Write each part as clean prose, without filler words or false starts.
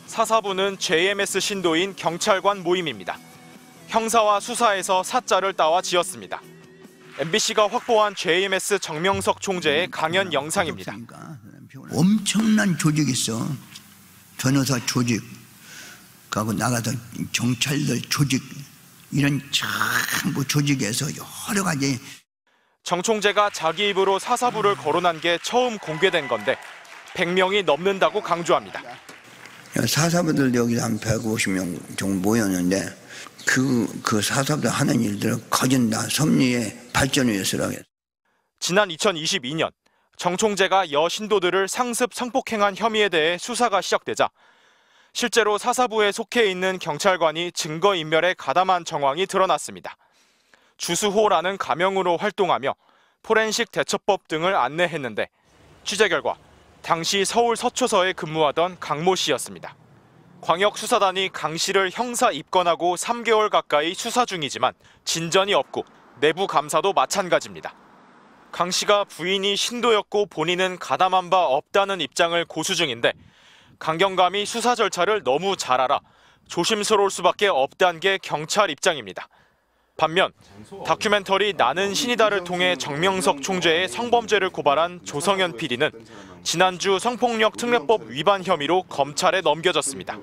사사부는 JMS 신도인 경찰관 모임입니다. 형사와 수사에서 사자를 따와 지었습니다. MBC가 확보한 JMS 정명석 총재의 강연 영상입니다. 엄청난 조직이 있어. 변호사 조직, 그리고 나가서 경찰들 조직, 이런 전부 조직에서 여러 가지. 정 총재가 자기 입으로 사사부를 거론한 게 처음 공개된 건데 100명이 넘는다고 강조합니다. 사사부들 여기 한 150명 정도 모였는데 그 사사부들 하는 일들을 거진 다 섭리의 발전을 위해서라고 했어요. 지난 2022년 정 총재가 여신도들을 상습 성폭행한 혐의에 대해 수사가 시작되자 실제로 사사부에 속해 있는 경찰관이 증거인멸에 가담한 정황이 드러났습니다. 주수호라는 가명으로 활동하며 포렌식 대처법 등을 안내했는데 취재 결과 당시 서울 서초서에 근무하던 강모 씨였습니다. 광역수사단이 강 씨를 형사 입건하고 3개월 가까이 수사 중이지만 진전이 없고 내부 감사도 마찬가지입니다. 강 씨가 부인이 신도였고 본인은 가담한 바 없다는 입장을 고수 중인데 강경감이 수사 절차를 너무 잘 알아 조심스러울 수밖에 없다는 게 경찰 입장입니다. 반면 다큐멘터리 나는 신이다를 통해 정명석 총재의 성범죄를 고발한 조성현 PD는 지난주 성폭력 특례법 위반 혐의로 검찰에 넘겨졌습니다.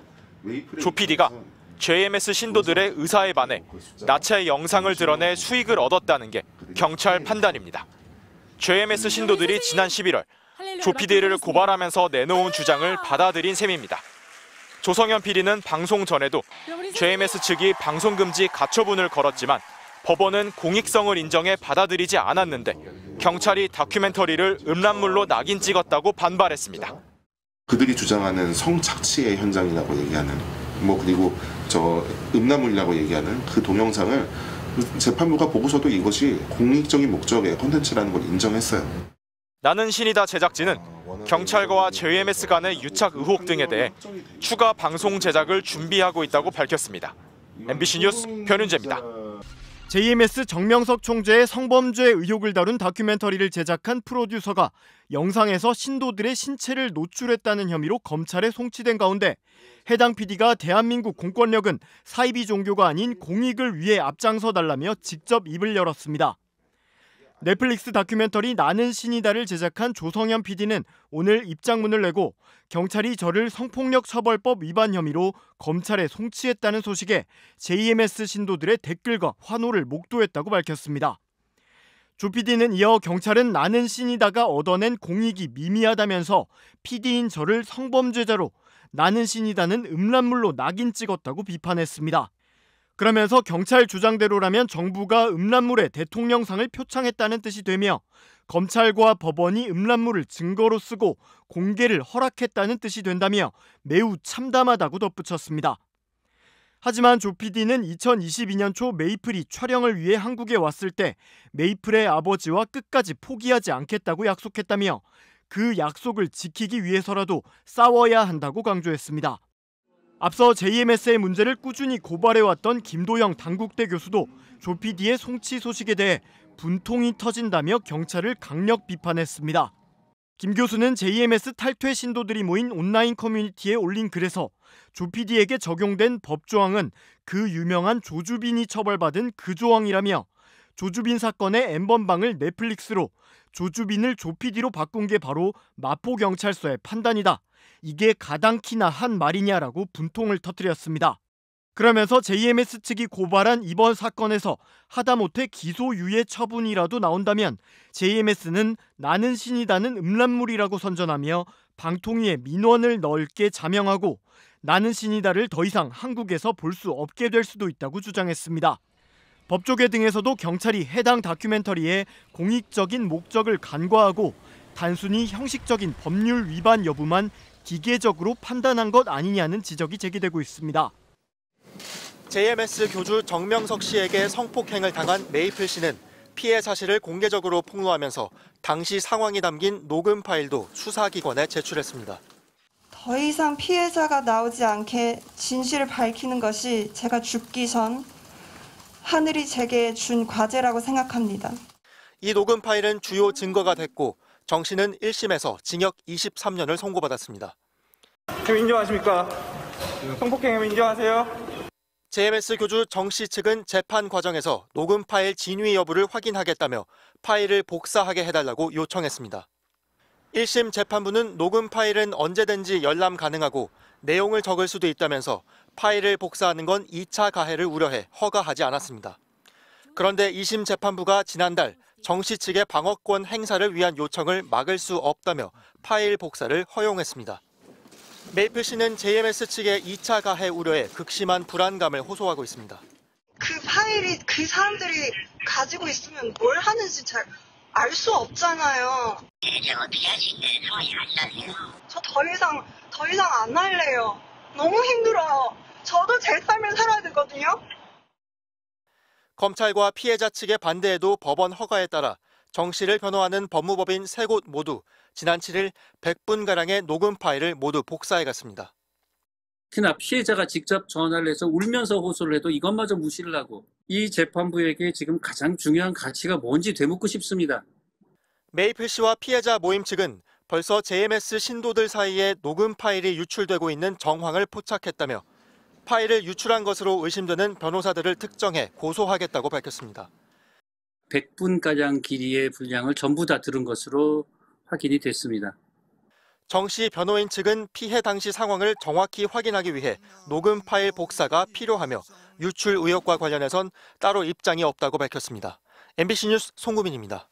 조 PD가 JMS 신도들의 의사에 반해 나체 영상을 드러내 수익을 얻었다는 게 경찰 판단입니다. JMS 신도들이 지난 11월 조 PD를 고발하면서 내놓은 주장을 받아들인 셈입니다. 조성현 PD는 방송 전에도 JMS 측이 방송금지 가처분을 걸었지만 법원은 공익성을 인정해 받아들이지 않았는데 경찰이 다큐멘터리를 음란물로 낙인 찍었다고 반발했습니다. 그들이 주장하는 성착취의 현장이라고 얘기하는 그리고 음란물이라고 얘기하는 그 동영상을 재판부가 보고서도 이것이 공익적인 목적의 콘텐츠라는 걸 인정했어요. 나는 신이다 제작진은 경찰과 JMS 간의 유착 의혹 등에 대해 추가 방송 제작을 준비하고 있다고 밝혔습니다. MBC 뉴스 변윤재입니다. JMS 정명석 총재의 성범죄 의혹을 다룬 다큐멘터리를 제작한 프로듀서가 영상에서 신도들의 신체를 노출했다는 혐의로 검찰에 송치된 가운데 해당 PD가 대한민국 공권력은 사이비 종교가 아닌 공익을 위해 앞장서 달라며 직접 입을 열었습니다. 넷플릭스 다큐멘터리 나는 신이다를 제작한 조성현 PD는 오늘 입장문을 내고 경찰이 저를 성폭력 처벌법 위반 혐의로 검찰에 송치했다는 소식에 JMS 신도들의 댓글과 환호를 목도했다고 밝혔습니다. 조 PD는 이어 경찰은 나는 신이다가 얻어낸 공익이 미미하다면서 PD인 저를 성범죄자로 나는 신이다는 음란물로 낙인 찍었다고 비판했습니다. 그러면서 경찰 주장대로라면 정부가 음란물에 대통령상을 표창했다는 뜻이 되며 검찰과 법원이 음란물을 증거로 쓰고 공개를 허락했다는 뜻이 된다며 매우 참담하다고 덧붙였습니다. 하지만 조 PD는 2022년 초 메이플이 촬영을 위해 한국에 왔을 때 메이플의 아버지와 끝까지 포기하지 않겠다고 약속했다며 그 약속을 지키기 위해서라도 싸워야 한다고 강조했습니다. 앞서 JMS의 문제를 꾸준히 고발해왔던 김도영 단국대 교수도 조 PD의 송치 소식에 대해 분통이 터진다며 경찰을 강력 비판했습니다. 김 교수는 JMS 탈퇴 신도들이 모인 온라인 커뮤니티에 올린 글에서 조 PD에게 적용된 법조항은 그 유명한 조주빈이 처벌받은 그 조항이라며 조주빈 사건의 N번방을 넷플릭스로 조주빈을 조 PD로 바꾼 게 바로 마포경찰서의 판단이다. 이게 가당키나 한 말이냐라고 분통을 터뜨렸습니다. 그러면서 JMS 측이 고발한 이번 사건에서 하다못해 기소유예 처분이라도 나온다면 JMS는 나는 신이다는 음란물이라고 선전하며 방통위에 민원을 넓게 자명하고 나는 신이다를 더 이상 한국에서 볼 수 없게 될 수도 있다고 주장했습니다. 법조계 등에서도 경찰이 해당 다큐멘터리에 공익적인 목적을 간과하고 단순히 형식적인 법률 위반 여부만 기계적으로 판단한 것 아니냐는 지적이 제기되고 있습니다. JMS 교주 정명석 씨에게 성폭행을 당한 메이플 씨는 피해 사실을 공개적으로 폭로하면서 당시 상황이 담긴 녹음 파일도 수사기관에 제출했습니다. 더 이상 피해자가 나오지 않게 진실을 밝히는 것이 제가 죽기 전 하늘이 제게 준 과제라고 생각합니다. 이 녹음 파일은 주요 증거가 됐고 정 씨는 1심에서 징역 23년을 선고받았습니다. 인정하십니까? 성폭행 혐의 인정하세요? JMS 교주 정 씨 측은 재판 과정에서 녹음 파일 진위 여부를 확인하겠다며 파일을 복사하게 해달라고 요청했습니다. 1심 재판부는 녹음 파일은 언제든지 열람 가능하고 내용을 적을 수도 있다면서 파일을 복사하는 건 2차 가해를 우려해 허가하지 않았습니다. 그런데 2심 재판부가 지난달 정 씨 측의 방어권 행사를 위한 요청을 막을 수 없다며 파일 복사를 허용했습니다. 메이플 씨는 JMS 측의 2차 가해 우려에 극심한 불안감을 호소하고 있습니다. 그 파일이 그 사람들이 가지고 있으면 뭘 하는지 잘 알 수 없잖아요. 제가 어떻게 할 수 있는 상황이 아니라서요. 저 더 이상 안 할래요. 너무 힘들어요. 저도 제 삶을 살아야 되거든요. 검찰과 피해자 측의 반대에도 법원 허가에 따라 정 씨를 변호하는 법무법인 3곳 모두 지난 7일 100분가량의 녹음 파일을 모두 복사해 갔습니다. 특히나 피해자가 직접 전화를 해서 울면서 호소를 해도 이것마저 무시를 하고 이 재판부에게 지금 가장 중요한 가치가 뭔지 되묻고 싶습니다. 메이플 씨와 피해자 모임 측은 벌써 JMS 신도들 사이에 녹음 파일이 유출되고 있는 정황을 포착했다며 파일을 유출한 것으로 의심되는 변호사들을 특정해 고소하겠다고 밝혔습니다. 100분가량 길이의 분량을 전부 다 들은 것으로 확인이 됐습니다. 정 씨 변호인 측은 피해 당시 상황을 정확히 확인하기 위해 녹음 파일 복사가 필요하며 유출 의혹과 관련해선 따로 입장이 없다고 밝혔습니다. MBC 뉴스 송구민입니다.